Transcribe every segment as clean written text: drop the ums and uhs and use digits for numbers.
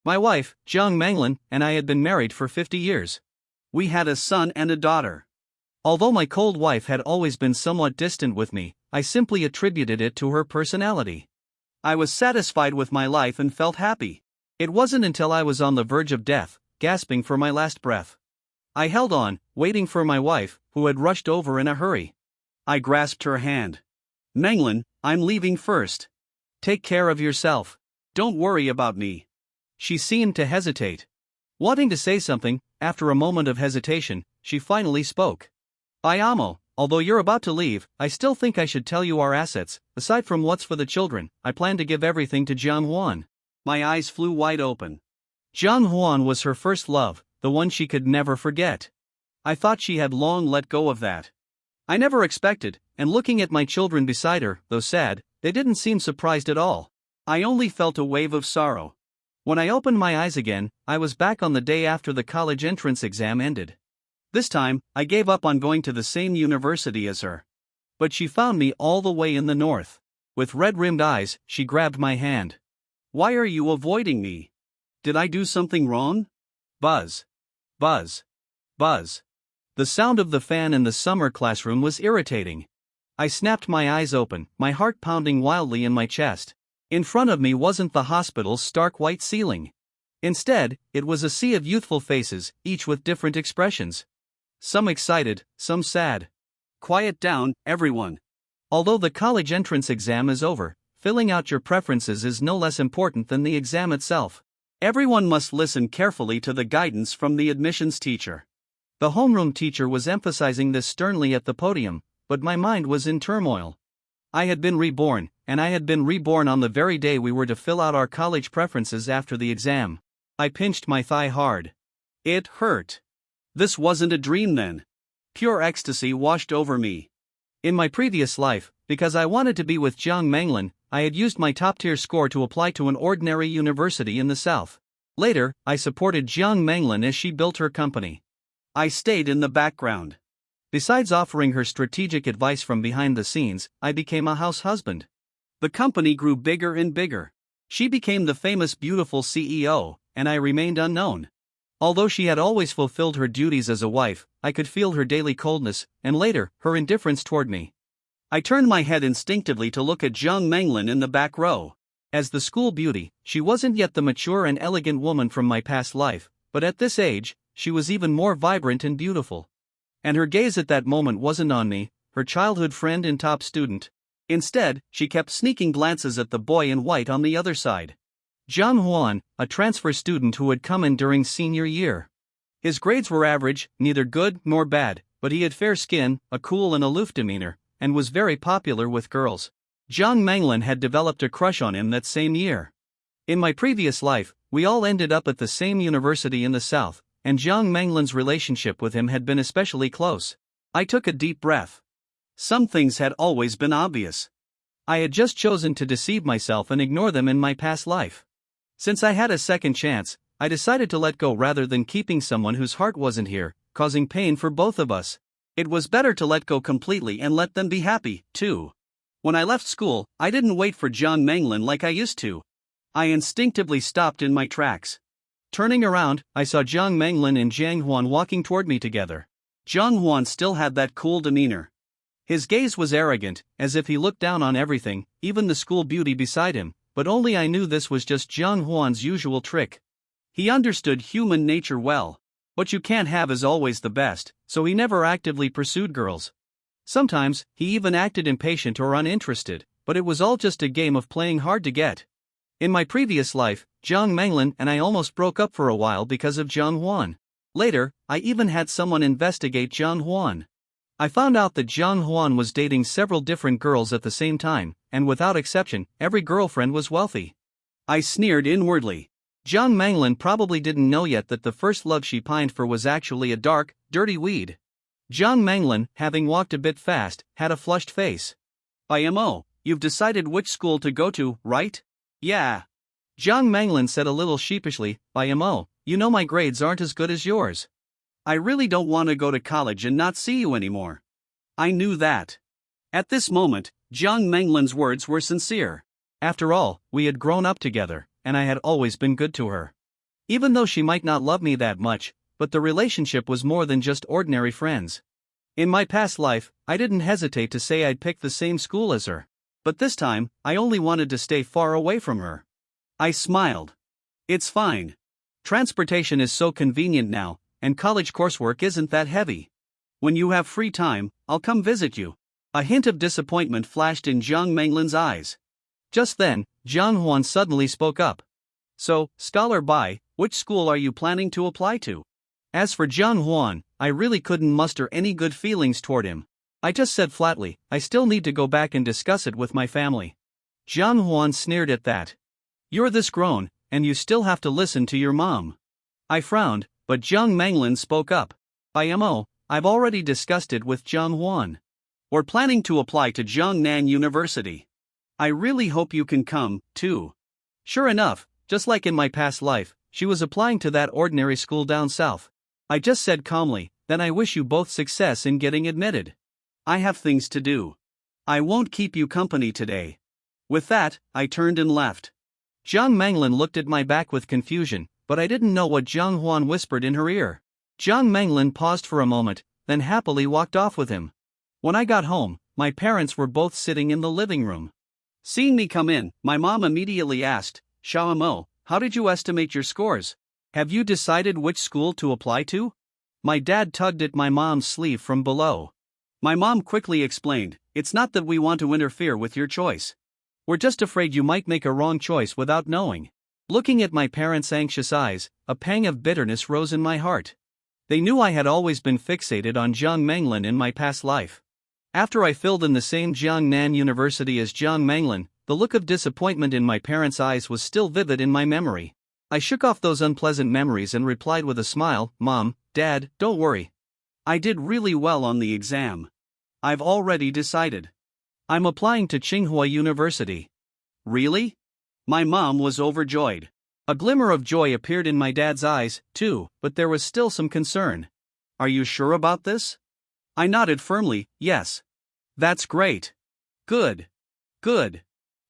My wife, Jiang Manglin, and I had been married for 50 years. We had a son and a daughter. Although my cold wife had always been somewhat distant with me, I simply attributed it to her personality. I was satisfied with my life and felt happy. It wasn't until I was on the verge of death, gasping for my last breath. I held on, waiting for my wife, who had rushed over in a hurry. I grasped her hand. "Manglin, I'm leaving first. Take care of yourself. Don't worry about me." She seemed to hesitate. Wanting to say something, after a moment of hesitation, she finally spoke. "Amo, although you're about to leave, I still think I should tell you our assets. Aside from what's for the children, I plan to give everything to Jiang Huan." My eyes flew wide open. Jiang Huan was her first love, the one she could never forget. I thought she had long let go of that. I never expected, and looking at my children beside her, though sad, they didn't seem surprised at all. I only felt a wave of sorrow. When I opened my eyes again, I was back on the day after the college entrance exam ended. This time, I gave up on going to the same university as her. But she found me all the way in the north. With red-rimmed eyes, she grabbed my hand. "Why are you avoiding me? Did I do something wrong?" Buzz. Buzz. Buzz. The sound of the fan in the summer classroom was irritating. I snapped my eyes open, my heart pounding wildly in my chest. In front of me wasn't the hospital's stark white ceiling. Instead, it was a sea of youthful faces, each with different expressions. Some excited, some sad. Quiet down, everyone. Although the college entrance exam is over, filling out your preferences is no less important than the exam itself. Everyone must listen carefully to the guidance from the admissions teacher. The homeroom teacher was emphasizing this sternly at the podium, but my mind was in turmoil. I had been reborn, and I had been reborn on the very day we were to fill out our college preferences after the exam. I pinched my thigh hard. It hurt. This wasn't a dream then. Pure ecstasy washed over me. In my previous life, because I wanted to be with Jiang Manglin, I had used my top-tier score to apply to an ordinary university in the south. Later, I supported Jiang Manglin as she built her company. I stayed in the background. Besides offering her strategic advice from behind the scenes, I became a house husband. The company grew bigger and bigger. She became the famous beautiful CEO, and I remained unknown. Although she had always fulfilled her duties as a wife, I could feel her daily coldness, and later, her indifference toward me. I turned my head instinctively to look at Jiang Manglin in the back row. As the school beauty, she wasn't yet the mature and elegant woman from my past life, but at this age, she was even more vibrant and beautiful. And her gaze at that moment wasn't on me, her childhood friend and top student. Instead, she kept sneaking glances at the boy in white on the other side. Jiang Huan, a transfer student who had come in during senior year. His grades were average, neither good nor bad, but he had fair skin, a cool and aloof demeanor, and was very popular with girls. Jiang Manglin had developed a crush on him that same year. In my previous life, we all ended up at the same university in the south, and Jiang Manglin's relationship with him had been especially close. I took a deep breath. Some things had always been obvious. I had just chosen to deceive myself and ignore them in my past life. Since I had a second chance, I decided to let go rather than keeping someone whose heart wasn't here, causing pain for both of us. It was better to let go completely and let them be happy, too. When I left school, I didn't wait for Jiang Manglin like I used to. I instinctively stopped in my tracks. Turning around, I saw Jiang Manglin and Jiang Huan walking toward me together. Jiang Huan still had that cool demeanor. His gaze was arrogant, as if he looked down on everything, even the school beauty beside him, but only I knew this was just Jiang Huan's usual trick. He understood human nature well. What you can't have is always the best, so he never actively pursued girls. Sometimes, he even acted impatient or uninterested, but it was all just a game of playing hard to get. In my previous life, Jiang Manglin and I almost broke up for a while because of Jiang Huan. Later, I even had someone investigate Jiang Huan. I found out that Jiang Huan was dating several different girls at the same time, and without exception, every girlfriend was wealthy. I sneered inwardly. Jiang Manglin probably didn't know yet that the first love she pined for was actually a dark, dirty weed. Jiang Manglin, having walked a bit fast, had a flushed face. "Imo, you've decided which school to go to, right?" "Yeah." Jiang Manglin said a little sheepishly, "Imo, you know my grades aren't as good as yours. I really don't want to go to college and not see you anymore." I knew that. At this moment, Jiang Manglin's words were sincere. After all, we had grown up together, and I had always been good to her. Even though she might not love me that much, but the relationship was more than just ordinary friends. In my past life, I didn't hesitate to say I'd pick the same school as her. But this time, I only wanted to stay far away from her. I smiled. It's fine. Transportation is so convenient now, and college coursework isn't that heavy. When you have free time, I'll come visit you. A hint of disappointment flashed in Zhang Menglan's eyes. Just then, Zhang Huan suddenly spoke up. So, Scholar Bai, which school are you planning to apply to? As for Zhang Huan, I really couldn't muster any good feelings toward him. I just said flatly, I still need to go back and discuss it with my family. Zhang Huan sneered at that. You're this grown, and you still have to listen to your mom. I frowned, but Zhang Menglan spoke up. I've already discussed it with Zhang Huan. We're planning to apply to Jiangnan University. I really hope you can come, too. Sure enough, just like in my past life, she was applying to that ordinary school down south. I just said calmly, then I wish you both success in getting admitted. I have things to do. I won't keep you company today. With that, I turned and left. Zhang Menglan looked at my back with confusion, but I didn't know what Zhang Huan whispered in her ear. Zhang Menglan paused for a moment, then happily walked off with him. When I got home, my parents were both sitting in the living room. Seeing me come in, my mom immediately asked, Xiaomo, how did you estimate your scores? Have you decided which school to apply to? My dad tugged at my mom's sleeve from below. My mom quickly explained, it's not that we want to interfere with your choice. We're just afraid you might make a wrong choice without knowing. Looking at my parents' anxious eyes, a pang of bitterness rose in my heart. They knew I had always been fixated on Zhang Menglan in my past life. After I filled in the same Jiangnan University as Zhang Menglan, the look of disappointment in my parents' eyes was still vivid in my memory. I shook off those unpleasant memories and replied with a smile, Mom, Dad, don't worry. I did really well on the exam. I've already decided. I'm applying to Tsinghua University. Really? My mom was overjoyed. A glimmer of joy appeared in my dad's eyes, too, but there was still some concern. Are you sure about this? I nodded firmly, yes. That's great. Good. Good.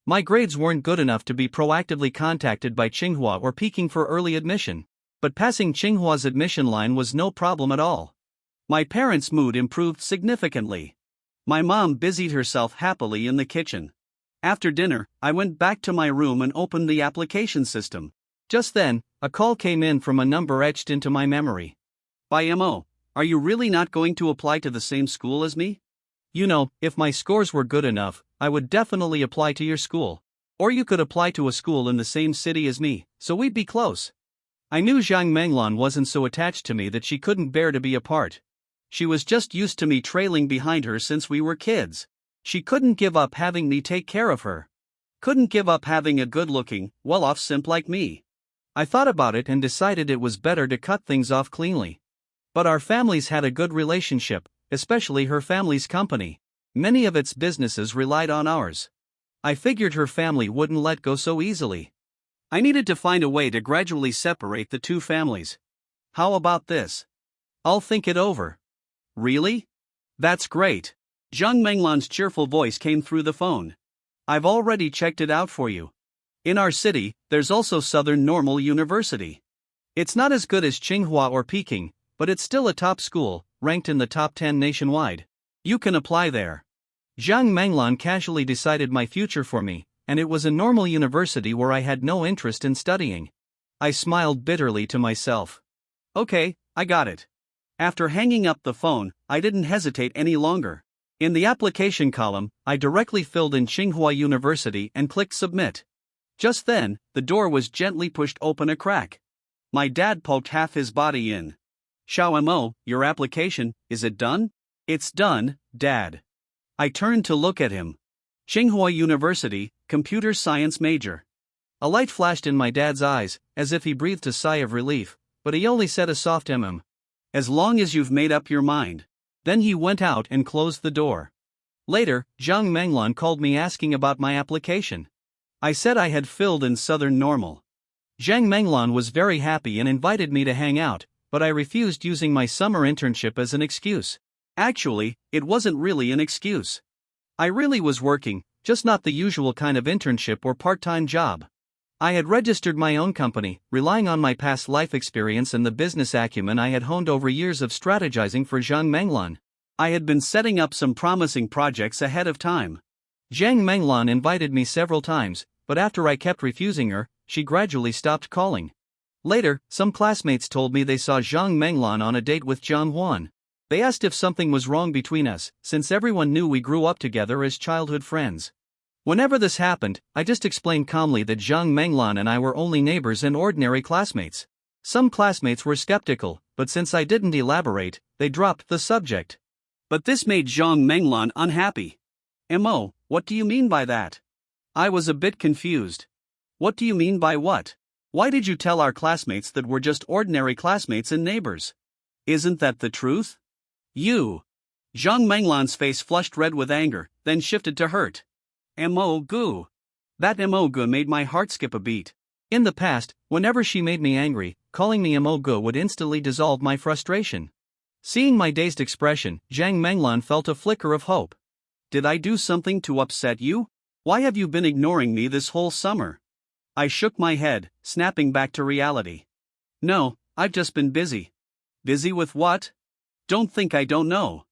My grades weren't good enough to be proactively contacted by Tsinghua or peeking for early admission, but passing Tsinghua's admission line was no problem at all. My parents' mood improved significantly. My mom busied herself happily in the kitchen. After dinner, I went back to my room and opened the application system. Just then, a call came in from a number etched into my memory. Are you really not going to apply to the same school as me? You know, if my scores were good enough, I would definitely apply to your school. Or you could apply to a school in the same city as me, so we'd be close. I knew Zhang Menglan wasn't so attached to me that she couldn't bear to be apart. She was just used to me trailing behind her since we were kids. She couldn't give up having me take care of her. Couldn't give up having a good-looking, well-off simp like me. I thought about it and decided it was better to cut things off cleanly. But our families had a good relationship, especially her family's company. Many of its businesses relied on ours. I figured her family wouldn't let go so easily. I needed to find a way to gradually separate the two families. How about this? I'll think it over. Really? That's great. Zhang Menglan's cheerful voice came through the phone. I've already checked it out for you. In our city, there's also Southern Normal University. It's not as good as Tsinghua or Peking, but it's still a top school, ranked in the top 10 nationwide. You can apply there. Zhang Menglan casually decided my future for me, and it was a normal university where I had no interest in studying. I smiled bitterly to myself. Okay, I got it. After hanging up the phone, I didn't hesitate any longer. In the application column, I directly filled in Tsinghua University and clicked Submit. Just then, the door was gently pushed open a crack. My dad poked half his body in. Xiaomo, your application, is it done? It's done, Dad. I turned to look at him. Tsinghua University, computer science major. A light flashed in my dad's eyes, as if he breathed a sigh of relief, but he only said a soft As long as you've made up your mind. Then he went out and closed the door. Later, Zhang Menglan called me asking about my application. I said I had filled in Southern Normal. Zhang Menglan was very happy and invited me to hang out, but I refused using my summer internship as an excuse. Actually, it wasn't really an excuse. I really was working, just not the usual kind of internship or part-time job. I had registered my own company, relying on my past life experience and the business acumen I had honed over years of strategizing for Zhang Menglan. I had been setting up some promising projects ahead of time. Zhang Menglan invited me several times, but after I kept refusing her, she gradually stopped calling. Later, some classmates told me they saw Zhang Menglan on a date with Jiang Huan. They asked if something was wrong between us, since everyone knew we grew up together as childhood friends. Whenever this happened, I just explained calmly that Zhang Menglan and I were only neighbors and ordinary classmates. Some classmates were skeptical, but since I didn't elaborate, they dropped the subject. But this made Zhang Menglan unhappy. "Mo, what do you mean by that?" I was a bit confused. "What do you mean by what? Why did you tell our classmates that we're just ordinary classmates and neighbors? Isn't that the truth?" "You." Zhang Menglan's face flushed red with anger, then shifted to hurt. "Mo-gu." That mo-gu made my heart skip a beat. In the past, whenever she made me angry, calling me mo-gu would instantly dissolve my frustration. Seeing my dazed expression, Zhang Menglan felt a flicker of hope. "Did I do something to upset you? Why have you been ignoring me this whole summer?" I shook my head, snapping back to reality. "No, I've just been busy." "Busy with what?" "Don't think I don't know.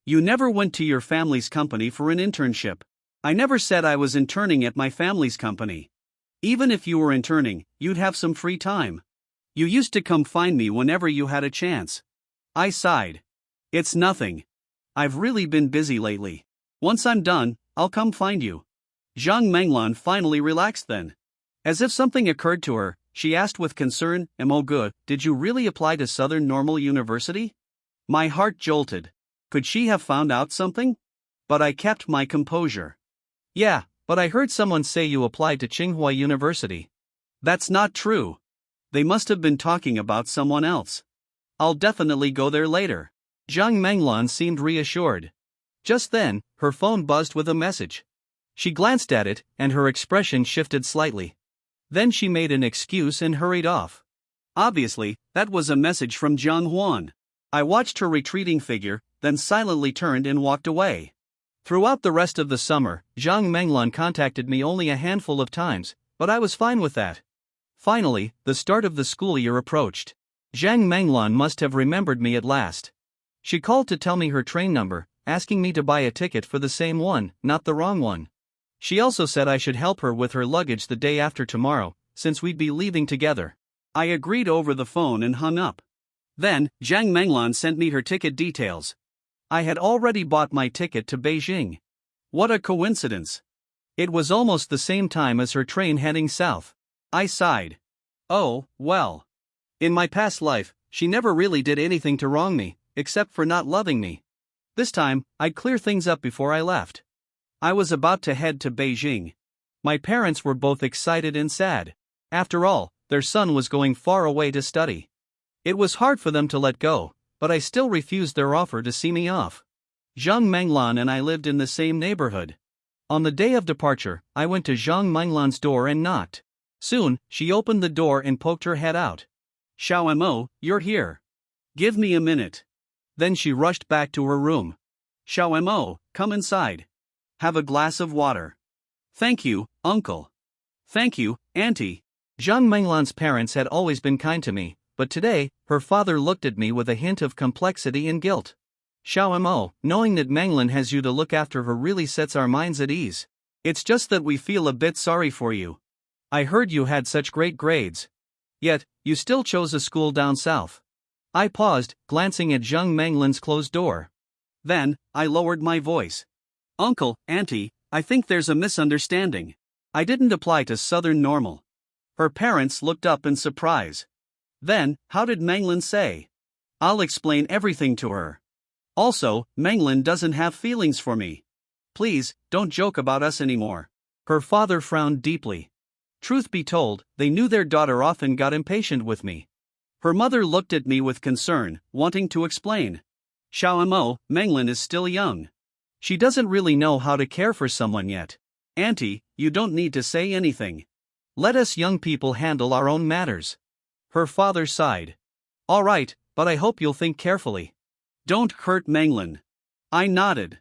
You never went to your family's company for an internship." "I never said I was interning at my family's company. Even if you were interning, you'd have some free time. You used to come find me whenever you had a chance." I sighed. "It's nothing. I've really been busy lately. Once I'm done, I'll come find you." Zhang Menglan finally relaxed then. As if something occurred to her, she asked with concern, "Mo-gu, did you really apply to Southern Normal University?" My heart jolted. Could she have found out something? But I kept my composure. "Yeah, but I heard someone say you applied to Tsinghua University." "That's not true. They must have been talking about someone else. I'll definitely go there later." Zhang Menglan seemed reassured. Just then, her phone buzzed with a message. She glanced at it, and her expression shifted slightly. Then she made an excuse and hurried off. Obviously, that was a message from Jiang Huan. I watched her retreating figure, then silently turned and walked away. Throughout the rest of the summer, Zhang Menglan contacted me only a handful of times, but I was fine with that. Finally, the start of the school year approached. Zhang Menglan must have remembered me at last. She called to tell me her train number, asking me to buy a ticket for the same one, not the wrong one. She also said I should help her with her luggage the day after tomorrow, since we'd be leaving together. I agreed over the phone and hung up. Then, Zhang Menglan sent me her ticket details. I had already bought my ticket to Beijing. What a coincidence. It was almost the same time as her train heading south. I sighed. Oh, well. In my past life, she never really did anything to wrong me, except for not loving me. This time, I'd clear things up before I left. I was about to head to Beijing. My parents were both excited and sad. After all, their son was going far away to study. It was hard for them to let go, but I still refused their offer to see me off. Zhang Menglan and I lived in the same neighborhood. On the day of departure, I went to Zhang Menglan's door and knocked. Soon, she opened the door and poked her head out. "Xiao Mo, you're here. Give me a minute." Then she rushed back to her room. "Xiao Mo, come inside. Have a glass of water." "Thank you, uncle." "Thank you, auntie." Zhang Menglan's parents had always been kind to me, but today, her father looked at me with a hint of complexity and guilt. "Xiao Mo, knowing that Menglan has you to look after her really sets our minds at ease. It's just that we feel a bit sorry for you. I heard you had such great grades. Yet, you still chose a school down south." I paused, glancing at Zhang Menglan's closed door. Then, I lowered my voice. "Uncle, auntie, I think there's a misunderstanding. I didn't apply to Southern Normal." Her parents looked up in surprise. Then, how did Menglan say? "I'll explain everything to her. Also, Menglan doesn't have feelings for me. Please, don't joke about us anymore." Her father frowned deeply. Truth be told, they knew their daughter often got impatient with me. Her mother looked at me with concern, wanting to explain. "Xiao Mo, Menglan is still young. She doesn't really know how to care for someone yet. Auntie, you don't need to say anything. Let us young people handle our own matters." Her father sighed. "All right, but I hope you'll think carefully. Don't hurt Menglan." I nodded.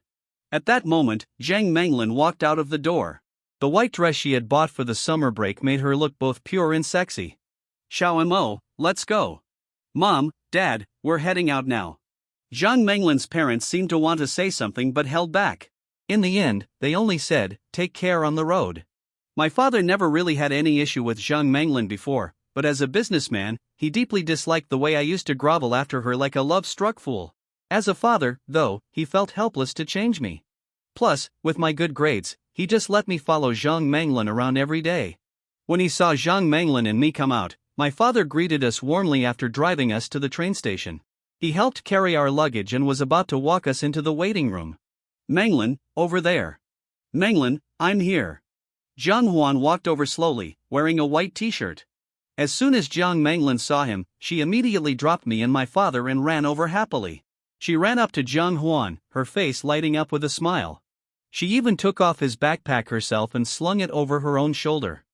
At that moment, Zhang Menglan walked out of the door. The white dress she had bought for the summer break made her look both pure and sexy. Xiao Mo, let's go. Mom, Dad, we're heading out now. Zhang Menglin's parents seemed to want to say something but held back. In the end, they only said, "Take care on the road." My father never really had any issue with Zhang Menglin before, but as a businessman, he deeply disliked the way I used to grovel after her like a love-struck fool. As a father, though, he felt helpless to change me. Plus, with my good grades, he just let me follow Zhang Menglin around every day. When he saw Zhang Menglin and me come out, my father greeted us warmly after driving us to the train station. He helped carry our luggage and was about to walk us into the waiting room. Menglin, over there. Menglin, I'm here. Zhang Huan walked over slowly, wearing a white t-shirt. As soon as Zhang Menglin saw him, she immediately dropped me and my father and ran over happily. She ran up to Zhang Huan, her face lighting up with a smile. She even took off his backpack herself and slung it over her own shoulder.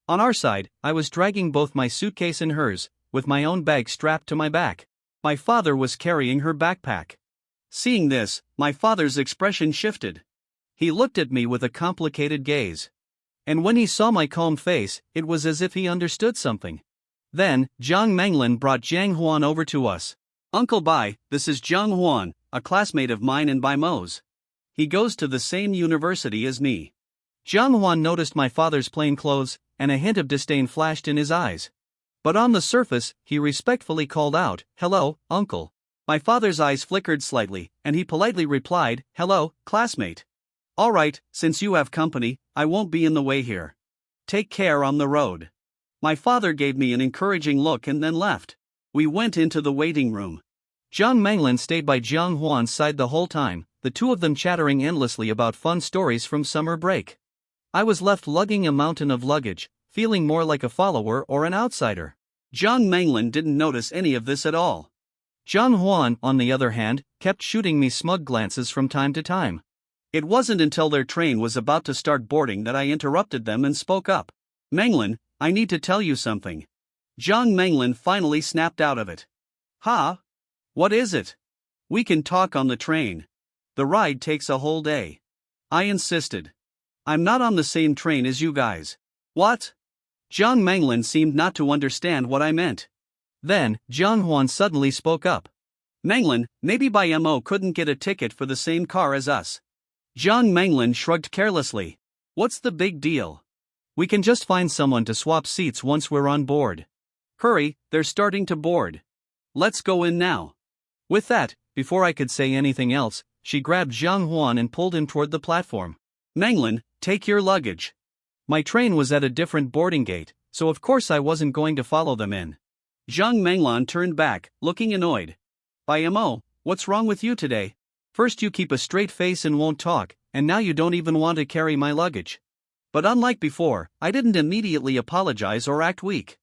On our side, I was dragging both my suitcase and hers, with my own bag strapped to my back. My father was carrying her backpack. Seeing this, my father's expression shifted. He looked at me with a complicated gaze. And when he saw my calm face, it was as if he understood something. Then, Zhang Menglin brought Zhang Huan over to us. Uncle Bai, this is Zhang Huan, a classmate of mine and Bai Mo's. He goes to the same university as me. Zhang Huan noticed my father's plain clothes, and a hint of disdain flashed in his eyes. But on the surface, he respectfully called out, "Hello, uncle." My father's eyes flickered slightly, and he politely replied, "Hello, classmate. All right, since you have company, I won't be in the way here. Take care on the road." My father gave me an encouraging look and then left. We went into the waiting room. Zhang Menglin stayed by Zhang Huan's side the whole time, the two of them chattering endlessly about fun stories from summer break. I was left lugging a mountain of luggage, feeling more like a follower or an outsider. Zhang Menglin didn't notice any of this at all. Zhang Huan, on the other hand, kept shooting me smug glances from time to time. It wasn't until their train was about to start boarding that I interrupted them and spoke up. "Menglin, I need to tell you something." Zhang Menglin finally snapped out of it. "Huh? What is it?" "We can talk on the train. The ride takes a whole day." I insisted. "I'm not on the same train as you guys." "What?" Zhang Menglin seemed not to understand what I meant. Then, Zhang Huan suddenly spoke up. "Menglin, maybe Bai Mo couldn't get a ticket for the same car as us." Zhang Menglin shrugged carelessly. "What's the big deal? We can just find someone to swap seats once we're on board. Hurry, they're starting to board. Let's go in now." With that, before I could say anything else, she grabbed Zhang Huan and pulled him toward the platform. "Menglin, take your luggage." My train was at a different boarding gate, so of course I wasn't going to follow them in. Zhang Menglin turned back, looking annoyed. "Bai Mo, what's wrong with you today? First you keep a straight face and won't talk, and now you don't even want to carry my luggage." But unlike before, I didn't immediately apologize or act weak.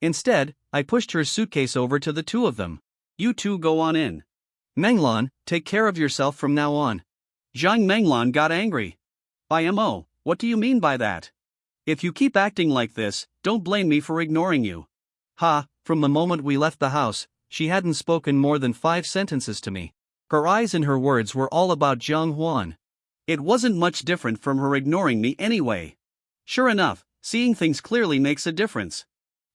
Instead, I pushed her suitcase over to the two of them. "You two go on in. Menglin, take care of yourself from now on." Zhang Menglin got angry. "Bai Mo, what do you mean by that? If you keep acting like this, don't blame me for ignoring you." Ha, from the moment we left the house, she hadn't spoken more than 5 sentences to me. Her eyes and her words were all about Zhang Huan. It wasn't much different from her ignoring me anyway. Sure enough, seeing things clearly makes a difference.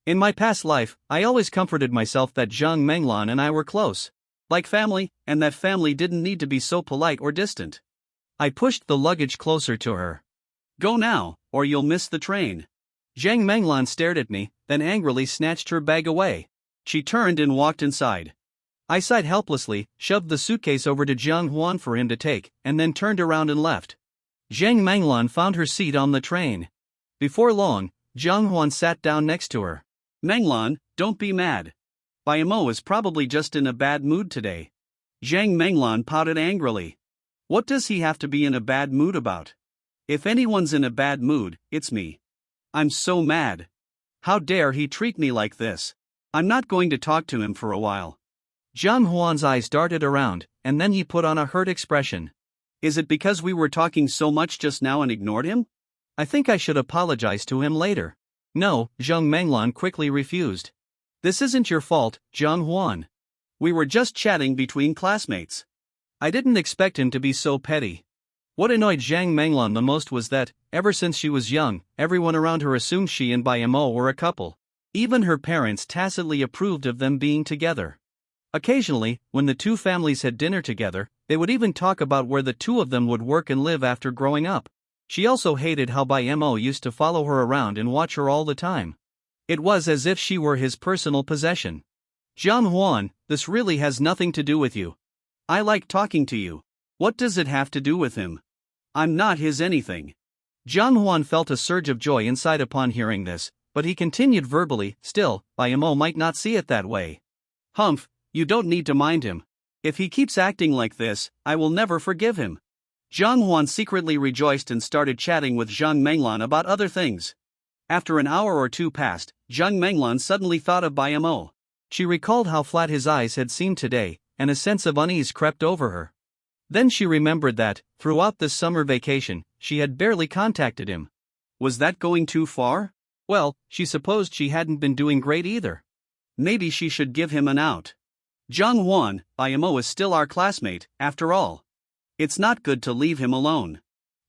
In my past life, I always comforted myself that Zhang Menglin and I were close. Like family, and that family didn't need to be so polite or distant. I pushed the luggage closer to her. "Go now, or you'll miss the train." Zhang Menglin stared at me, then angrily snatched her bag away. She turned and walked inside. I sighed helplessly, shoved the suitcase over to Zhang Huan for him to take, and then turned around and left. Zhang Menglin found her seat on the train. Before long, Zhang Huan sat down next to her. "Menglin, don't be mad. Bai Mo is probably just in a bad mood today." Zhang Menglin pouted angrily. "What does he have to be in a bad mood about? If anyone's in a bad mood, it's me. I'm so mad. How dare he treat me like this? I'm not going to talk to him for a while." Zhang Huan's eyes darted around, and then he put on a hurt expression. "Is it because we were talking so much just now and ignored him? I think I should apologize to him later." "No," Zhang Menglin quickly refused. "This isn't your fault, Zhang Huan. We were just chatting between classmates. I didn't expect him to be so petty." What annoyed Zhang Menglan the most was that, ever since she was young, everyone around her assumed she and Bai Mo were a couple. Even her parents tacitly approved of them being together. Occasionally, when the two families had dinner together, they would even talk about where the two of them would work and live after growing up. She also hated how Bai Mo used to follow her around and watch her all the time. It was as if she were his personal possession. Jiang Huan, this really has nothing to do with you. I like talking to you. What does it have to do with him? I'm not his anything. Jiang Huan felt a surge of joy inside upon hearing this, but he continued verbally, still, Bai Mo might not see it that way. Humph, you don't need to mind him. If he keeps acting like this, I will never forgive him. Jiang Huan secretly rejoiced and started chatting with Zhang Menglan about other things. After an hour or two passed, Zhang Menglan suddenly thought of Bai Mo. She recalled how flat his eyes had seemed today, and a sense of unease crept over her. Then she remembered that, throughout this summer vacation, she had barely contacted him. Was that going too far? Well, she supposed she hadn't been doing great either. Maybe she should give him an out. Jiang Huan, Bai Mo is still our classmate, after all. It's not good to leave him alone.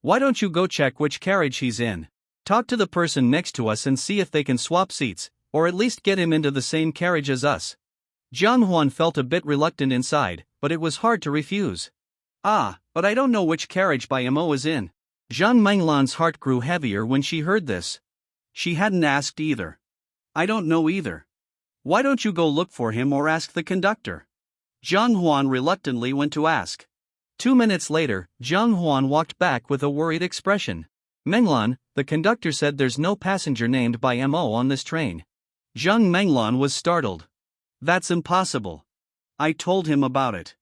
Why don't you go check which carriage he's in? Talk to the person next to us and see if they can swap seats, or at least get him into the same carriage as us. Jiang Huan felt a bit reluctant inside, but it was hard to refuse. Ah, but I don't know which carriage Bai Mo is in. Zhang Menglan's heart grew heavier when she heard this. She hadn't asked either. I don't know either. Why don't you go look for him or ask the conductor? Jiang Huan reluctantly went to ask. 2 minutes later, Jiang Huan walked back with a worried expression. Menglan, the conductor said there's no passenger named Bai Mo on this train. Zhang Menglan was startled. That's impossible. I told him about it.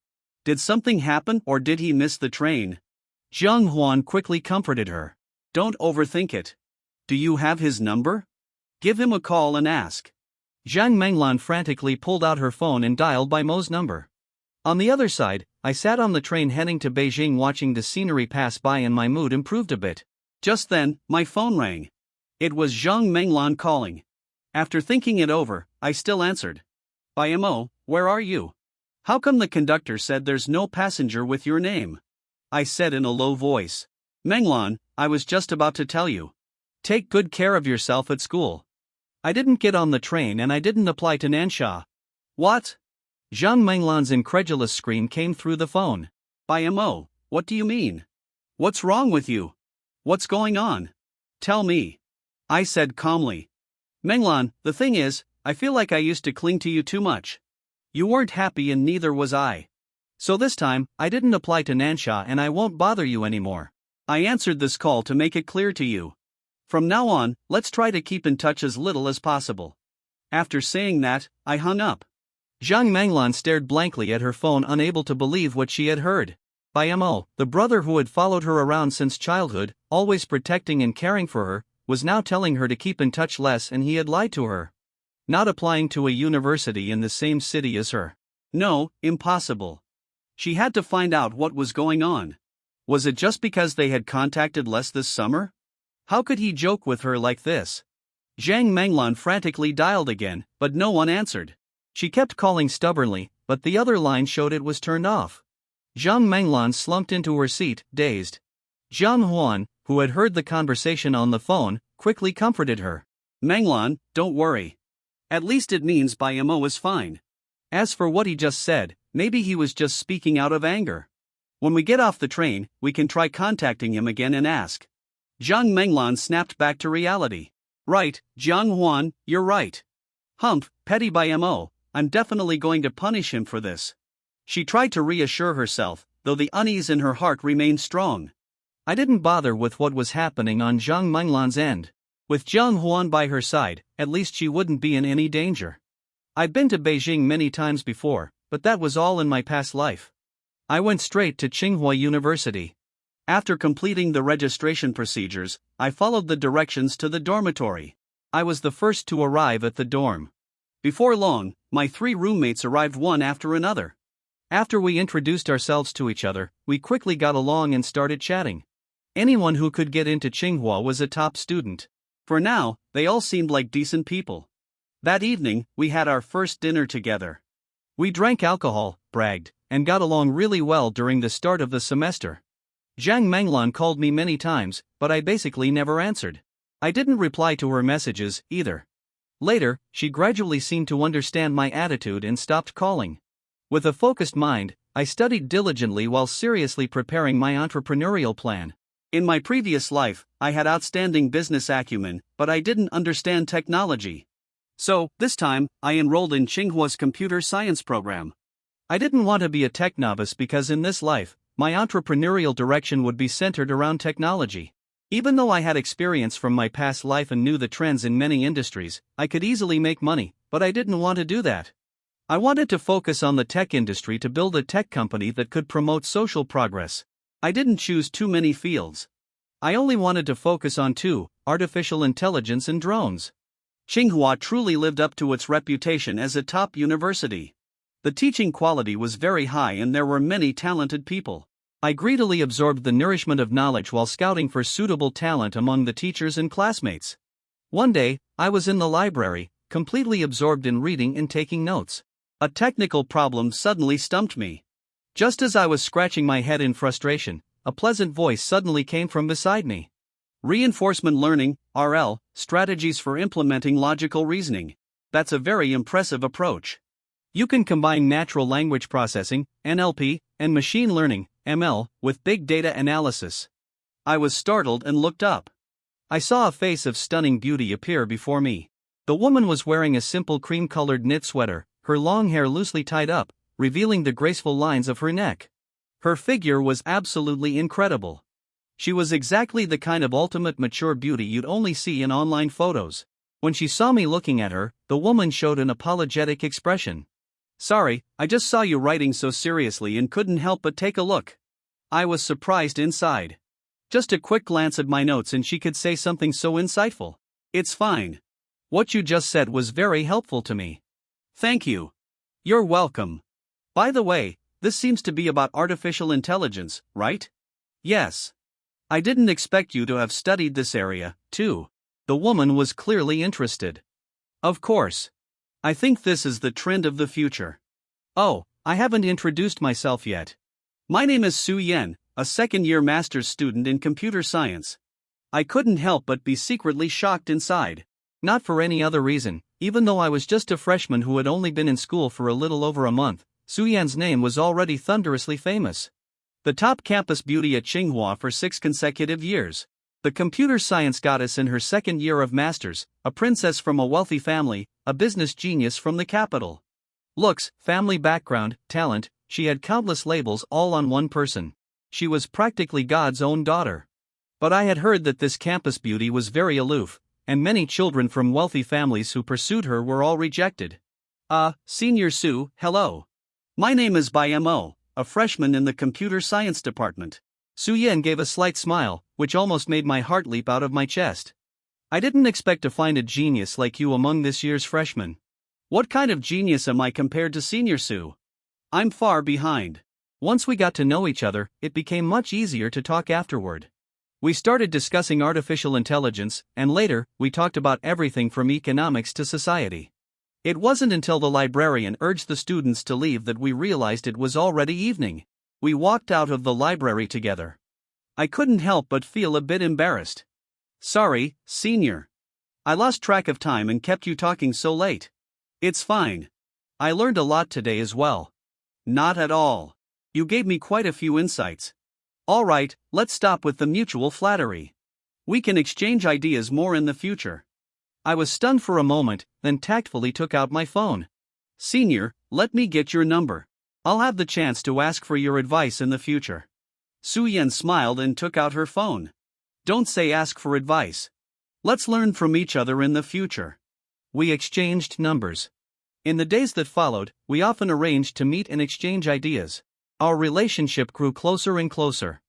Did something happen or did he miss the train? Jiang Huan quickly comforted her. Don't overthink it. Do you have his number? Give him a call and ask. Zhang Menglan frantically pulled out her phone and dialed Bai Mo's number. On the other side, I sat on the train heading to Beijing watching the scenery pass by and my mood improved a bit. Just then, my phone rang. It was Zhang Menglan calling. After thinking it over, I still answered. Bai Mo, where are you? How come the conductor said there's no passenger with your name? I said in a low voice. Menglan, I was just about to tell you. Take good care of yourself at school. I didn't get on the train and I didn't apply to Nansha. What? Zhang Menglan's incredulous scream came through the phone. Bai Mo, what do you mean? What's wrong with you? What's going on? Tell me. I said calmly. Menglan, the thing is, I feel like I used to cling to you too much. You weren't happy and neither was I. So this time, I didn't apply to Nansha and I won't bother you anymore. I answered this call to make it clear to you. From now on, let's try to keep in touch as little as possible. After saying that, I hung up. Zhang Menglan stared blankly at her phone, unable to believe what she had heard. Bai Mo, the brother who had followed her around since childhood, always protecting and caring for her, was now telling her to keep in touch less, and he had lied to her. Not applying to a university in the same city as her. No, impossible. She had to find out what was going on. Was it just because they had contacted less this summer? How could he joke with her like this? Zhang Menglan frantically dialed again, but no one answered. She kept calling stubbornly, but the other line showed it was turned off. Zhang Menglan slumped into her seat, dazed. Jiang Huan, who had heard the conversation on the phone, quickly comforted her. Menglan, don't worry. At least it means Bai Mo is fine. As for what he just said, maybe he was just speaking out of anger. When we get off the train, we can try contacting him again and ask. Zhang Menglan snapped back to reality. Right, Jiang Huan, you're right. Humph, petty Bai Mo, I'm definitely going to punish him for this. She tried to reassure herself, though the unease in her heart remained strong. I didn't bother with what was happening on Zhang Menglan's end. With Jiang Huan by her side, at least she wouldn't be in any danger. I'd been to Beijing many times before, but that was all in my past life. I went straight to Tsinghua University. After completing the registration procedures, I followed the directions to the dormitory. I was the first to arrive at the dorm. Before long, my 3 roommates arrived one after another. After we introduced ourselves to each other, we quickly got along and started chatting. Anyone who could get into Tsinghua was a top student. For now, they all seemed like decent people. That evening, we had our first dinner together. We drank alcohol, bragged, and got along really well during the start of the semester. Zhang Menglan called me many times, but I basically never answered. I didn't reply to her messages, either. Later, she gradually seemed to understand my attitude and stopped calling. With a focused mind, I studied diligently while seriously preparing my entrepreneurial plan. In my previous life, I had outstanding business acumen, but I didn't understand technology. So, this time, I enrolled in Tsinghua's computer science program. I didn't want to be a tech novice because in this life, my entrepreneurial direction would be centered around technology. Even though I had experience from my past life and knew the trends in many industries, I could easily make money, but I didn't want to do that. I wanted to focus on the tech industry to build a tech company that could promote social progress. I didn't choose too many fields. I only wanted to focus on two: artificial intelligence and drones. Tsinghua truly lived up to its reputation as a top university. The teaching quality was very high and there were many talented people. I greedily absorbed the nourishment of knowledge while scouting for suitable talent among the teachers and classmates. One day, I was in the library, completely absorbed in reading and taking notes. A technical problem suddenly stumped me. Just as I was scratching my head in frustration, a pleasant voice suddenly came from beside me. Reinforcement learning, RL, strategies for implementing logical reasoning. That's a very impressive approach. You can combine natural language processing, NLP, and machine learning, ML, with big data analysis. I was startled and looked up. I saw a face of stunning beauty appear before me. The woman was wearing a simple cream-colored knit sweater, her long hair loosely tied up, revealing the graceful lines of her neck. Her figure was absolutely incredible. She was exactly the kind of ultimate mature beauty you'd only see in online photos. When she saw me looking at her, the woman showed an apologetic expression. "Sorry, I just saw you writing so seriously and couldn't help but take a look." I was surprised inside. Just a quick glance at my notes and she could say something so insightful. "It's fine. What you just said was very helpful to me." "Thank you." "You're welcome. By the way, this seems to be about artificial intelligence, right?" "Yes. I didn't expect you to have studied this area, too." The woman was clearly interested. "Of course. I think this is the trend of the future." "Oh, I haven't introduced myself yet. My name is Su Yan, a second-year master's student in computer science." I couldn't help but be secretly shocked inside. Not for any other reason, even though I was just a freshman who had only been in school for a little over a month, Su Yan's name was already thunderously famous. The top campus beauty at Tsinghua for 6 consecutive years. The computer science goddess in her second year of masters, a princess from a wealthy family, a business genius from the capital. Looks, family background, talent, she had countless labels all on one person. She was practically God's own daughter. But I had heard that this campus beauty was very aloof, and many children from wealthy families who pursued her were all rejected. Senior Su, hello. My name is Bai Mo, a freshman in the computer science department." Su Yan gave a slight smile, which almost made my heart leap out of my chest. "I didn't expect to find a genius like you among this year's freshmen." "What kind of genius am I compared to Senior Su?" "I'm far behind." Once we got to know each other, it became much easier to talk afterward. We started discussing artificial intelligence, and later, we talked about everything from economics to society. It wasn't until the librarian urged the students to leave that we realized it was already evening. We walked out of the library together. I couldn't help but feel a bit embarrassed. "Sorry, senior. I lost track of time and kept you talking so late." "It's fine. I learned a lot today as well." "Not at all. You gave me quite a few insights." "All right, let's stop with the mutual flattery. We can exchange ideas more in the future." I was stunned for a moment, then tactfully took out my phone. "Senior, let me get your number. I'll have the chance to ask for your advice in the future." Su Yan smiled and took out her phone. "Don't say ask for advice. Let's learn from each other in the future." We exchanged numbers. In the days that followed, we often arranged to meet and exchange ideas. Our relationship grew closer and closer.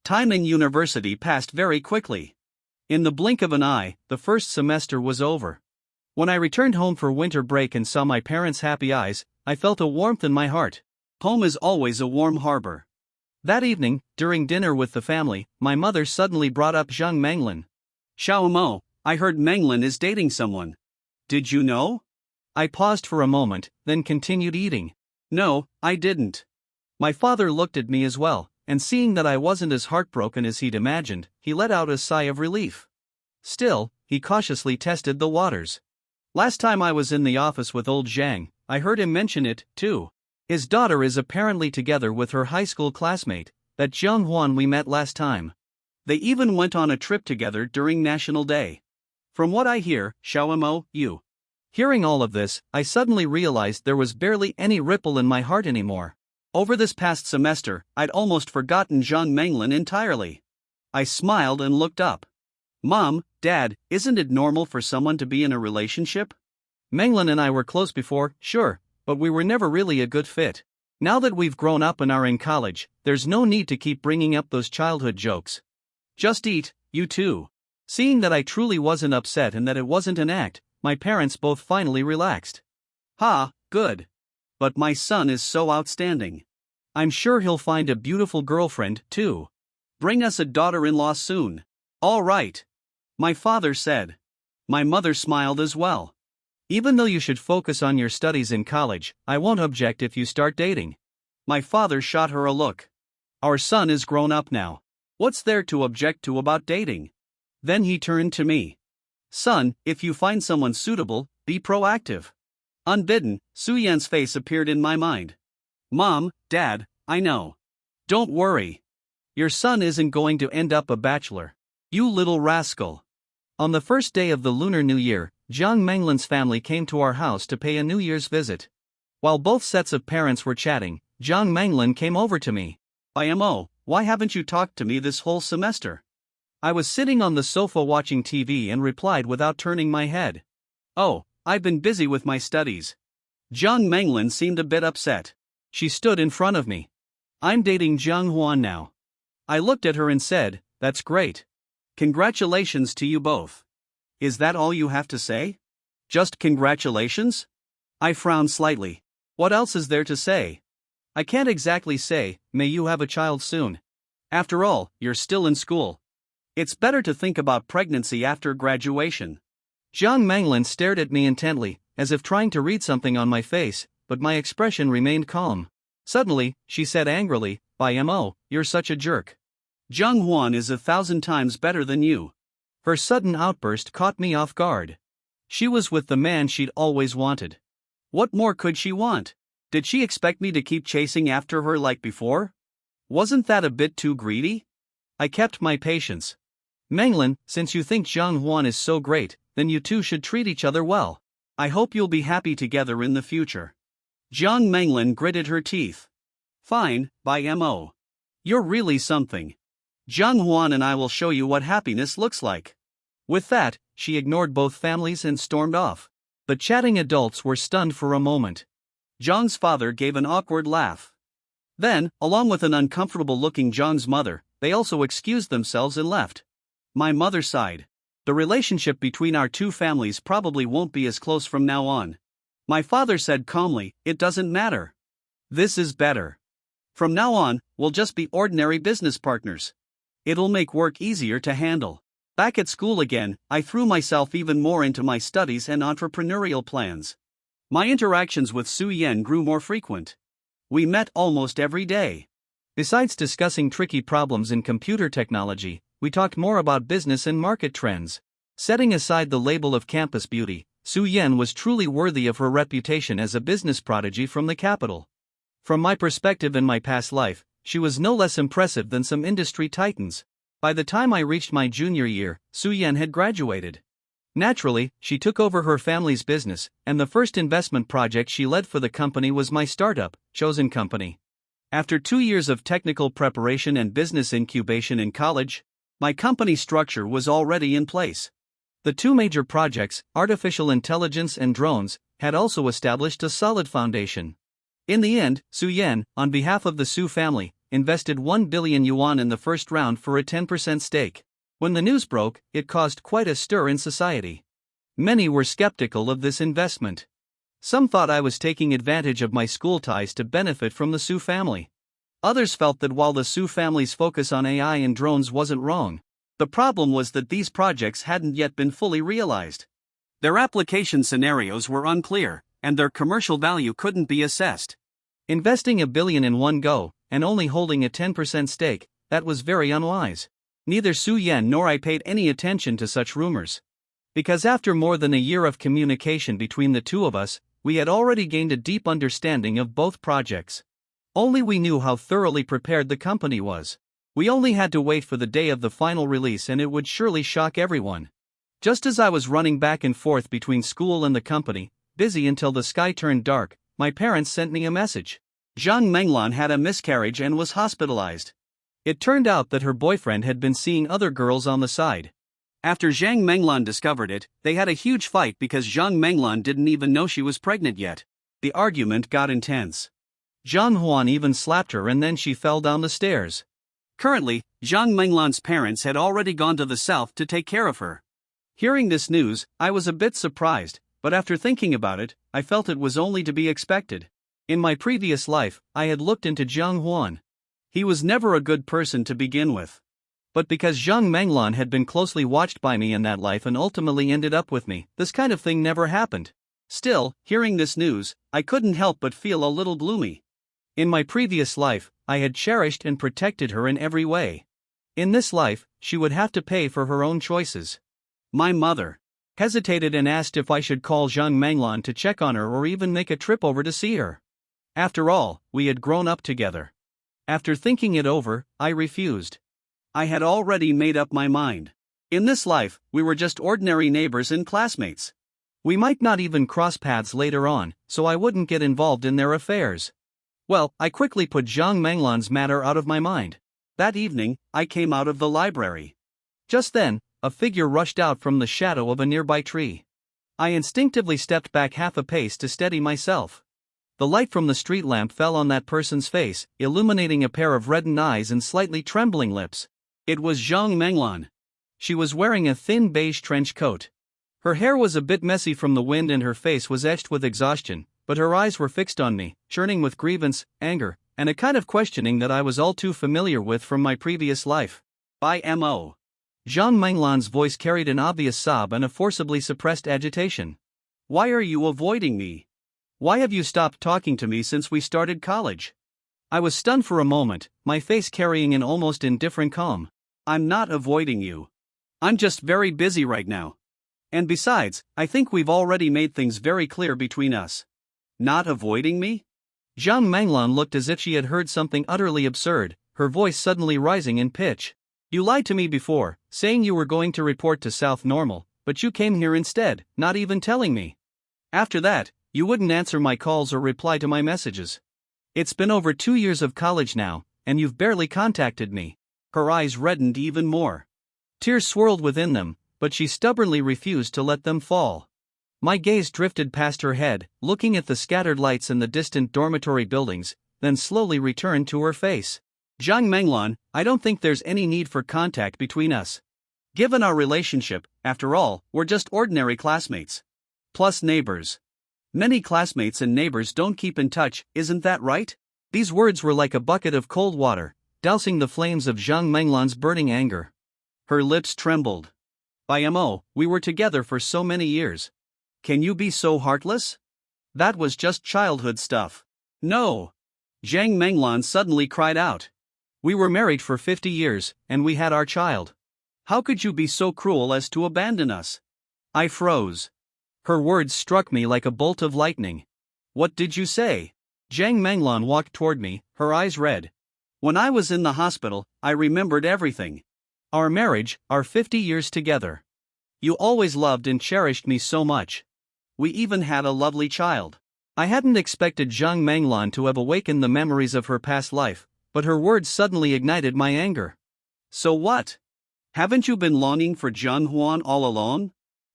Time in university passed very quickly. In the blink of an eye, the first semester was over. When I returned home for winter break and saw my parents' happy eyes, I felt a warmth in my heart. Home is always a warm harbor. That evening, during dinner with the family, my mother suddenly brought up Zhang Menglan. "Xiaomo, I heard Menglan is dating someone. Did you know?" I paused for a moment, then continued eating. "No, I didn't." My father looked at me as well, and seeing that I wasn't as heartbroken as he'd imagined, he let out a sigh of relief. Still, he cautiously tested the waters. Last time I was in the office with old Zhang, I heard him mention it, too. His daughter is apparently together with her high school classmate, that Jiang Huan we met last time. They even went on a trip together during National Day. From what I hear, Xiaomo, you. Hearing all of this, I suddenly realized there was barely any ripple in my heart anymore. Over this past semester, I'd almost forgotten Zhang Menglin entirely. I smiled and looked up. Mom, Dad, isn't it normal for someone to be in a relationship? Menglin and I were close before, sure, but we were never really a good fit. Now that we've grown up and are in college, there's no need to keep bringing up those childhood jokes. Just eat, you too. Seeing that I truly wasn't upset and that it wasn't an act, my parents both finally relaxed. Ha, good. But my son is so outstanding. I'm sure he'll find a beautiful girlfriend, too. Bring us a daughter-in-law soon. All right. My father said. My mother smiled as well. Even though you should focus on your studies in college, I won't object if you start dating. My father shot her a look. Our son is grown up now. What's there to object to about dating? Then he turned to me. Son, if you find someone suitable, be proactive. Unbidden, Su Yan's face appeared in my mind. Mom, Dad, I know. Don't worry. Your son isn't going to end up a bachelor. You little rascal. On the first day of the Lunar New Year, Jiang Menglin's family came to our house to pay a New Year's visit. While both sets of parents were chatting, Jiang Menglin came over to me. IMO, why haven't you talked to me this whole semester? I was sitting on the sofa watching TV and replied without turning my head. Oh, I've been busy with my studies. Jiang Menglin seemed a bit upset. She stood in front of me. I'm dating Jiang Huan now. I looked at her and said, that's great. Congratulations to you both. Is that all you have to say? Just congratulations? I frowned slightly. What else is there to say? I can't exactly say, may you have a child soon. After all, you're still in school. It's better to think about pregnancy after graduation. Jiang Menglin stared at me intently, as if trying to read something on my face, but my expression remained calm. Suddenly, she said angrily, by Mo, you're such a jerk. Jiang Huan is 1,000 times better than you. Her sudden outburst caught me off guard. She was with the man she'd always wanted. What more could she want? Did she expect me to keep chasing after her like before? Wasn't that a bit too greedy? I kept my patience. Menglin, since you think Jiang Huan is so great, then you two should treat each other well. I hope you'll be happy together in the future. Jiang Menglin gritted her teeth. Fine, by Mo. You're really something. Jiang Huan and I will show you what happiness looks like. With that, she ignored both families and stormed off. The chatting adults were stunned for a moment. Jiang's father gave an awkward laugh. Then, along with an uncomfortable-looking Jiang's mother, they also excused themselves and left. My mother sighed. The relationship between our two families probably won't be as close from now on. My father said calmly, it doesn't matter. This is better. From now on, we'll just be ordinary business partners. It'll make work easier to handle. Back at school again, I threw myself even more into my studies and entrepreneurial plans. My interactions with Su Yan grew more frequent. We met almost every day. Besides discussing tricky problems in computer technology, we talked more about business and market trends. Setting aside the label of campus beauty, Su Yan was truly worthy of her reputation as a business prodigy from the capital. From my perspective in my past life, she was no less impressive than some industry titans. By the time I reached my junior year, Su Yan had graduated. Naturally, she took over her family's business, and the first investment project she led for the company was my startup, Chosen Company. After 2 years of technical preparation and business incubation in college, my company structure was already in place. The two major projects, artificial intelligence and drones, had also established a solid foundation. In the end, Su Yan, on behalf of the Su family, invested 1 billion yuan in the first round for a 10% stake. When the news broke, it caused quite a stir in society. Many were skeptical of this investment. Some thought I was taking advantage of my school ties to benefit from the Su family. Others felt that while the Su family's focus on AI and drones wasn't wrong, the problem was that these projects hadn't yet been fully realized. Their application scenarios were unclear, and their commercial value couldn't be assessed. Investing $1 billion in one go, and only holding a 10% stake, that was very unwise. Neither Su Yan nor I paid any attention to such rumors. Because after more than a year of communication between the two of us, we had already gained a deep understanding of both projects. Only we knew how thoroughly prepared the company was. We only had to wait for the day of the final release, and it would surely shock everyone. Just as I was running back and forth between school and the company, busy until the sky turned dark, my parents sent me a message. Zhang Menglan had a miscarriage and was hospitalized. It turned out that her boyfriend had been seeing other girls on the side. After Zhang Menglan discovered it, they had a huge fight because Zhang Menglan didn't even know she was pregnant yet. The argument got intense. Zhang Huan even slapped her and then she fell down the stairs. Currently, Zhang Menglan's parents had already gone to the south to take care of her. Hearing this news, I was a bit surprised, but after thinking about it, I felt it was only to be expected. In my previous life, I had looked into Zhang Huan. He was never a good person to begin with. But because Zhang Menglan had been closely watched by me in that life and ultimately ended up with me, this kind of thing never happened. Still, hearing this news, I couldn't help but feel a little gloomy. In my previous life, I had cherished and protected her in every way. In this life, she would have to pay for her own choices. My mother hesitated and asked if I should call Zhang Menglan to check on her or even make a trip over to see her. After all, we had grown up together. After thinking it over, I refused. I had already made up my mind. In this life, we were just ordinary neighbors and classmates. We might not even cross paths later on, so I wouldn't get involved in their affairs. Well, I quickly put Zhang Menglan's matter out of my mind. That evening, I came out of the library. Just then, a figure rushed out from the shadow of a nearby tree. I instinctively stepped back half a pace to steady myself. The light from the street lamp fell on that person's face, illuminating a pair of reddened eyes and slightly trembling lips. It was Zhang Menglan. She was wearing a thin beige trench coat. Her hair was a bit messy from the wind and her face was etched with exhaustion, but her eyes were fixed on me, churning with grievance, anger, and a kind of questioning that I was all too familiar with from my previous life. By M.O. Zhang Menglan's voice carried an obvious sob and a forcibly suppressed agitation. Why are you avoiding me? Why have you stopped talking to me since we started college? I was stunned for a moment, my face carrying an almost indifferent calm. I'm not avoiding you. I'm just very busy right now. And besides, I think we've already made things very clear between us. Not avoiding me? Zhang Menglan looked as if she had heard something utterly absurd, her voice suddenly rising in pitch. You lied to me before, saying you were going to report to South Normal, but you came here instead, not even telling me. After that, you wouldn't answer my calls or reply to my messages. It's been over 2 years of college now, and you've barely contacted me. Her eyes reddened even more. Tears swirled within them, but she stubbornly refused to let them fall. My gaze drifted past her head, looking at the scattered lights and the distant dormitory buildings, then slowly returned to her face. Zhang Menglan, I don't think there's any need for contact between us. Given our relationship, after all, we're just ordinary classmates. Plus neighbors. Many classmates and neighbors don't keep in touch, isn't that right? These words were like a bucket of cold water, dousing the flames of Zhang Menglan's burning anger. Her lips trembled. By M.O., we were together for so many years. Can you be so heartless? That was just childhood stuff. No! Zhang Menglan suddenly cried out. We were married for 50 years, and we had our child. How could you be so cruel as to abandon us? I froze. Her words struck me like a bolt of lightning. What did you say? Zhang Menglan walked toward me, her eyes red. When I was in the hospital, I remembered everything. Our marriage, our 50 years together. You always loved and cherished me so much. We even had a lovely child. I hadn't expected Zhang Menglan to have awakened the memories of her past life, but her words suddenly ignited my anger. So what? Haven't you been longing for Zhang Huan all along?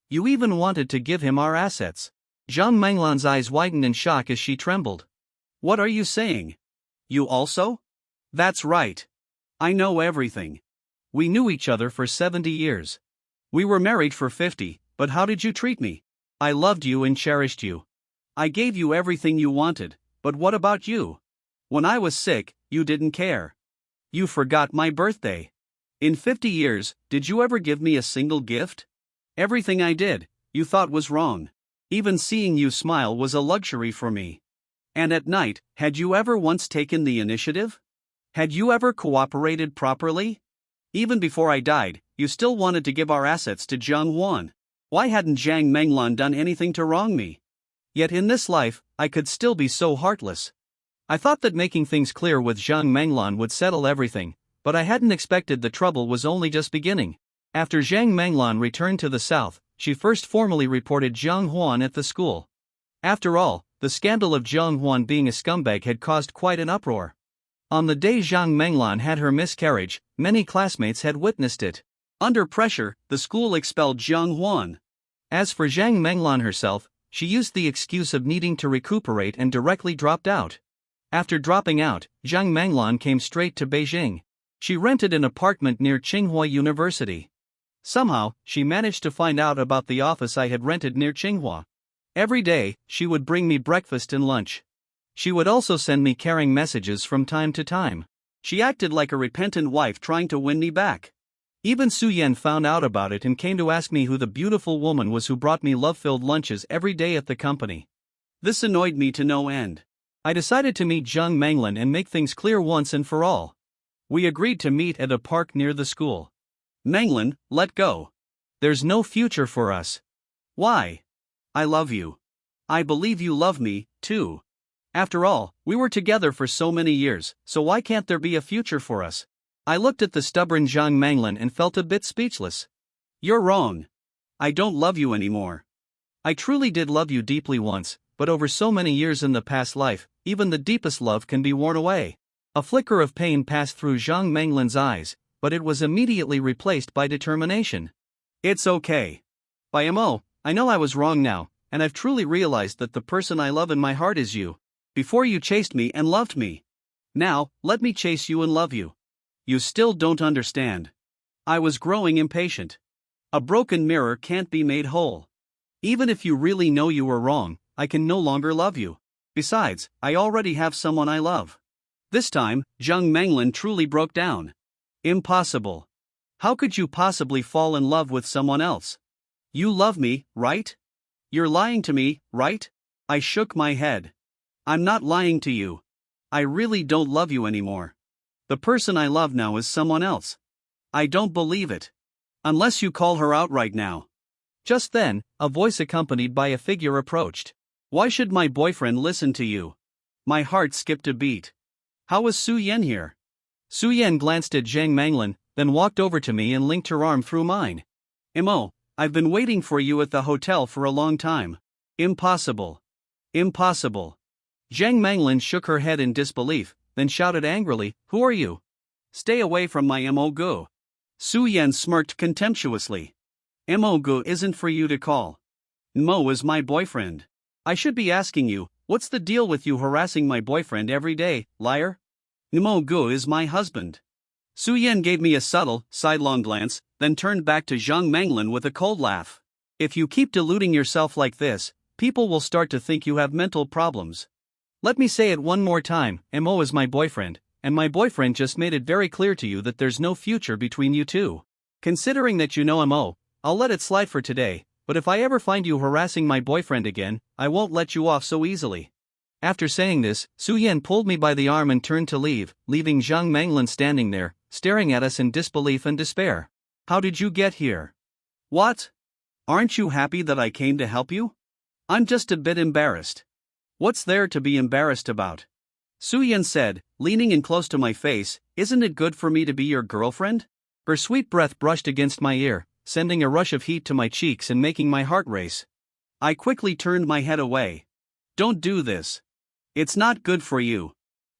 You even wanted to give him our assets. Zhang Menglan's eyes widened in shock as she trembled. What are you saying? You also? That's right. I know everything. We knew each other for 70 years. We were married for 50, but how did you treat me? I loved you and cherished you. I gave you everything you wanted, but what about you? When I was sick, you didn't care. You forgot my birthday. In 50 years, did you ever give me a single gift? Everything I did, you thought was wrong. Even seeing you smile was a luxury for me. And at night, had you ever once taken the initiative? Had you ever cooperated properly? Even before I died, you still wanted to give our assets to Zhang Huan. Why hadn't Zhang Menglan done anything to wrong me? Yet in this life, I could still be so heartless. I thought that making things clear with Zhang Menglan would settle everything, but I hadn't expected the trouble was only just beginning. After Zhang Menglan returned to the south, she first formally reported Zhang Huan at the school. After all, the scandal of Zhang Huan being a scumbag had caused quite an uproar. On the day Zhang Menglan had her miscarriage, many classmates had witnessed it. Under pressure, the school expelled Zhang Huan. As for Zhang Menglan herself, she used the excuse of needing to recuperate and directly dropped out. After dropping out, Zhang Menglan came straight to Beijing. She rented an apartment near Tsinghua University. Somehow, she managed to find out about the office I had rented near Tsinghua. Every day, she would bring me breakfast and lunch. She would also send me caring messages from time to time. She acted like a repentant wife trying to win me back. Even Su Yan found out about it and came to ask me who the beautiful woman was who brought me love-filled lunches every day at the company. This annoyed me to no end. I decided to meet Zhang Menglan and make things clear once and for all. We agreed to meet at a park near the school. Menglan, let go. There's no future for us. Why? I love you. I believe you love me, too. After all, we were together for so many years, so why can't there be a future for us? I looked at the stubborn Zhang Menglan and felt a bit speechless. You're wrong. I don't love you anymore. I truly did love you deeply once, but over so many years in the past life, even the deepest love can be worn away. A flicker of pain passed through Zhang Menglan's eyes, but it was immediately replaced by determination. It's okay. By Mo, I know I was wrong now, and I've truly realized that the person I love in my heart is you. Before you chased me and loved me. Now, let me chase you and love you. You still don't understand. I was growing impatient. A broken mirror can't be made whole. Even if you really know you were wrong, I can no longer love you. Besides, I already have someone I love. This time, Zhang Menglan truly broke down. Impossible. How could you possibly fall in love with someone else? You love me, right? You're lying to me, right? I shook my head. I'm not lying to you. I really don't love you anymore. The person I love now is someone else. I don't believe it. Unless you call her out right now. Just then, a voice accompanied by a figure approached. Why should my boyfriend listen to you? My heart skipped a beat. How is Su Yan here? Su Yan glanced at Zhang Menglan, then walked over to me and linked her arm through mine. Mo, I've been waiting for you at the hotel for a long time. Impossible. Impossible. Zhang Menglan shook her head in disbelief, then shouted angrily, Who are you? Stay away from my Mo Gu. Su Yan smirked contemptuously. Mo Gu isn't for you to call. Mo is my boyfriend. I should be asking you, what's the deal with you harassing my boyfriend every day, liar? Mo Gu is my husband. Su Yan gave me a subtle, sidelong glance, then turned back to Zhang Menglan with a cold laugh. If you keep deluding yourself like this, people will start to think you have mental problems. Let me say it one more time, Mo is my boyfriend, and my boyfriend just made it very clear to you that there's no future between you two. Considering that you know Mo, I'll let it slide for today, but if I ever find you harassing my boyfriend again, I won't let you off so easily. After saying this, Su Yan pulled me by the arm and turned to leave, leaving Zhang Menglan standing there, staring at us in disbelief and despair. How did you get here? What? Aren't you happy that I came to help you? I'm just a bit embarrassed. What's there to be embarrassed about? Su Yan said, leaning in close to my face, Isn't it good for me to be your girlfriend? Her sweet breath brushed against my ear, sending a rush of heat to my cheeks and making my heart race. I quickly turned my head away. Don't do this. It's not good for you.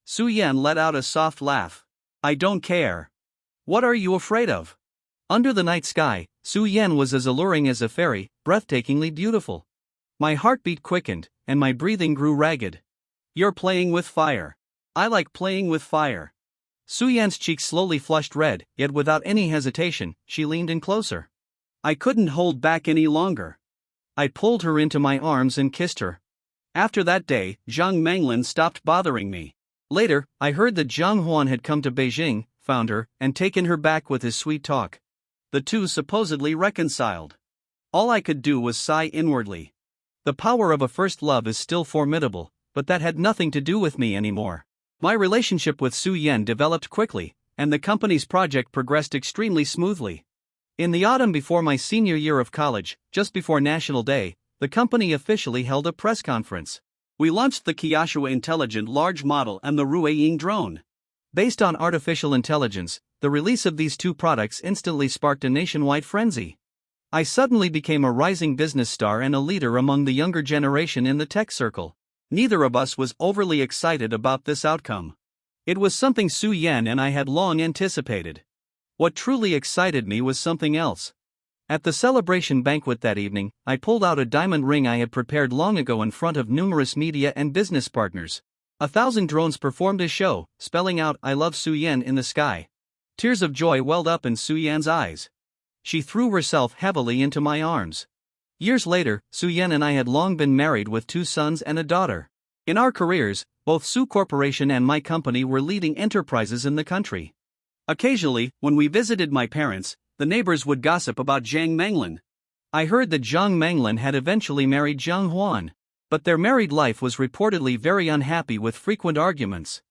Su Yan let out a soft laugh. I don't care. What are you afraid of? Under the night sky, Su Yan was as alluring as a fairy, breathtakingly beautiful. My heartbeat quickened, and my breathing grew ragged. You're playing with fire. I like playing with fire. Su Yan's cheeks slowly flushed red, yet without any hesitation, she leaned in closer. I couldn't hold back any longer. I pulled her into my arms and kissed her. After that day, Zhang Menglan stopped bothering me. Later, I heard that Zhang Huan had come to Beijing, found her, and taken her back with his sweet talk. The two supposedly reconciled. All I could do was sigh inwardly. The power of a first love is still formidable, but that had nothing to do with me anymore. My relationship with Su Yan developed quickly, and the company's project progressed extremely smoothly. In the autumn before my senior year of college, just before National Day, the company officially held a press conference. We launched the Kiashua Intelligent Large Model and the Rueying drone. Based on artificial intelligence, the release of these two products instantly sparked a nationwide frenzy. I suddenly became a rising business star and a leader among the younger generation in the tech circle. Neither of us was overly excited about this outcome. It was something Su Yan and I had long anticipated. What truly excited me was something else. At the celebration banquet that evening, I pulled out a diamond ring I had prepared long ago in front of numerous media and business partners. 1,000 drones performed a show, spelling out "I love Su Yan" in the sky. Tears of joy welled up in Su Yan's eyes. She threw herself heavily into my arms. Years later, Su Yan and I had long been married with 2 sons and a daughter. In our careers, both Su Corporation and my company were leading enterprises in the country. Occasionally, when we visited my parents, the neighbors would gossip about Zhang Manglin. I heard that Zhang Manglin had eventually married Zhang Huan, but their married life was reportedly very unhappy with frequent arguments.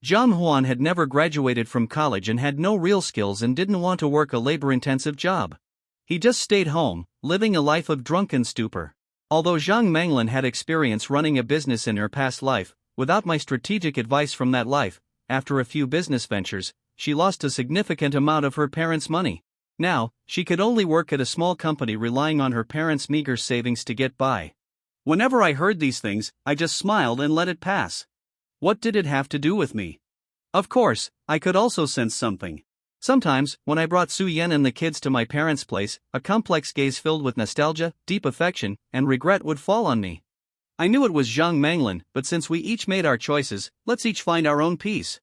Zhang Huan had never graduated from college and had no real skills and didn't want to work a labor-intensive job. He just stayed home, living a life of drunken stupor. Although Zhang Manglin had experience running a business in her past life, without my strategic advice from that life, after a few business ventures, she lost a significant amount of her parents' money. Now, she could only work at a small company relying on her parents' meager savings to get by. Whenever I heard these things, I just smiled and let it pass. What did it have to do with me? Of course, I could also sense something. Sometimes, when I brought Su Yan and the kids to my parents' place, a complex gaze filled with nostalgia, deep affection, and regret would fall on me. I knew it was Zhang Manglin, but since we each made our choices, let's each find our own peace.